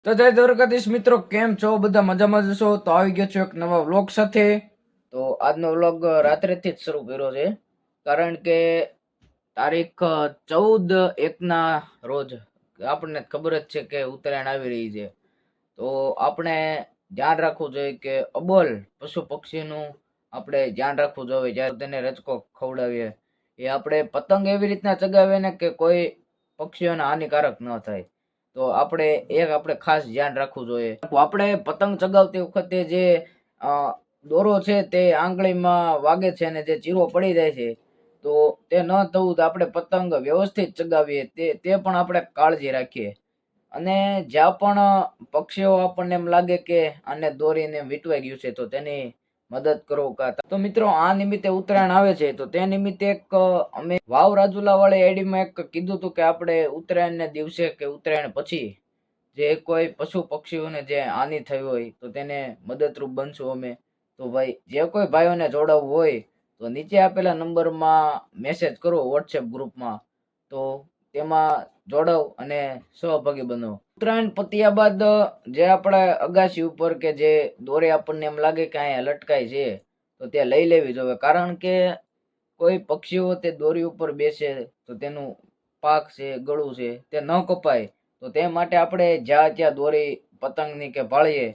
તો જય દ્વારકાધીશ મિત્રો, કેમ છો? બધા મજામાં જશો? તો આવી ગયો છું એક નવા વ્લોગ સાથે. તો આજનો વ્લોગ રાત્રેથી જ શરૂ કર્યો છે, કારણ કે તારીખ 14/1 રોજ આપણને ખબર જ છે કે ઉત્તરાયણ આવી રહી છે. તો આપણે ધ્યાન રાખવું જોઈએ કે અબોલ પશુ પક્ષીનું આપણે ધ્યાન રાખવું જોઈએ. જ્યારે તેને રચકો ખવડાવીએ એ આપણે પતંગ એવી રીતના ચગાવીએ ને કે કોઈ પક્ષીઓને હાનિકારક ન થાય. તો આપણે ખાસ ધ્યાન રાખવું જોઈએ. આપણે પતંગ ચગાવતી વખતે જે દોરો છે તે આંગળીમાં વાગે છે અને જે ચીરો પડી જાય છે, તો તે ન થવું. તો આપણે પતંગ વ્યવસ્થિત ચગાવીએ તે પણ આપણે કાળજી રાખીએ. અને જ્યાં પણ પક્ષીઓ આપણને એમ લાગે કે આને દોરીને વીંટવાઈ ગયું છે, તો તેની મદદ કરો. તો મિત્રો, આ નિમિત્તે ઉત્તરાયણ આવે છે, તો તે નિમિત્તે એક અમે વાવ રાજુલા વાળી આઈડીમાં એક કીધું હતું કે આપણે ઉત્તરાયણને દિવસે કે ઉત્તરાયણ પછી જે કોઈ પશુ પક્ષીઓને જે હાનિ થઈ હોય તો તેને મદદરૂપ બનશું અમે. તો ભાઈ, જે કોઈ ભાઈઓને જોડાવવું હોય તો નીચે આપેલા નંબરમાં મેસેજ કરો વોટ્સએપ ગ્રુપમાં, તો તેમાં જોડાવ અને સહભાગી બનો. ઉત્તરાયણ પત્યા બાદ જે આપણે અગાસી ઉપર કે જે દોરી આપણને એમ લાગે કે અહીંયા લટકાય છે, તો તે લઈ લેવી જોઈએ. કારણ કે કોઈ પક્ષીઓ તે દોરી ઉપર બેસે તો તેનું પાક છે, ગળું છે, તે ન કપાય. તો તે માટે આપણે જ્યાં ત્યાં દોરી પતંગની કે ભાળીએ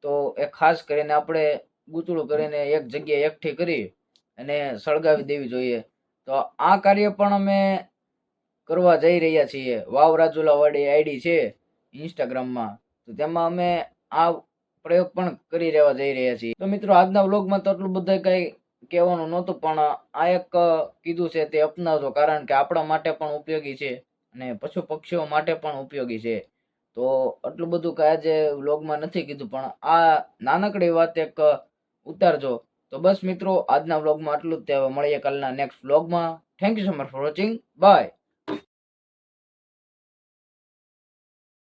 તો એ ખાસ કરીને આપણે ગૂંચળું કરીને એક જગ્યાએ એકઠી કરી અને સળગાવી દેવી જોઈએ. તો આ કાર્ય પણ અમે કરવા જઈ રહ્યા છીએ. વાવ રાજુલા વાળી આઈડી છે ઇન્સ્ટાગ્રામમાં, તો તેમાં અમે આ પ્રયોગ પણ કરી રહેવા જઈ રહ્યા છીએ. તો મિત્રો, આજના વ્લોગમાં તો એટલું બધું કઈ કહેવાનું નહોતું, પણ આ એક કીધું છે તે અપનાવજો, કારણ કે આપણા માટે પણ ઉપયોગી છે અને પશુ પક્ષીઓ માટે પણ ઉપયોગી છે. તો આટલું બધું કઈ આજે વ્લોગમાં નથી કીધું, પણ આ નાનકડી વાત એક ઉતારજો. તો બસ મિત્રો, આજના વ્લોગમાં આટલું જ. મળીએ કાલના નેક્સ્ટ વ્લોગમાં. Thank you so much for watching. By.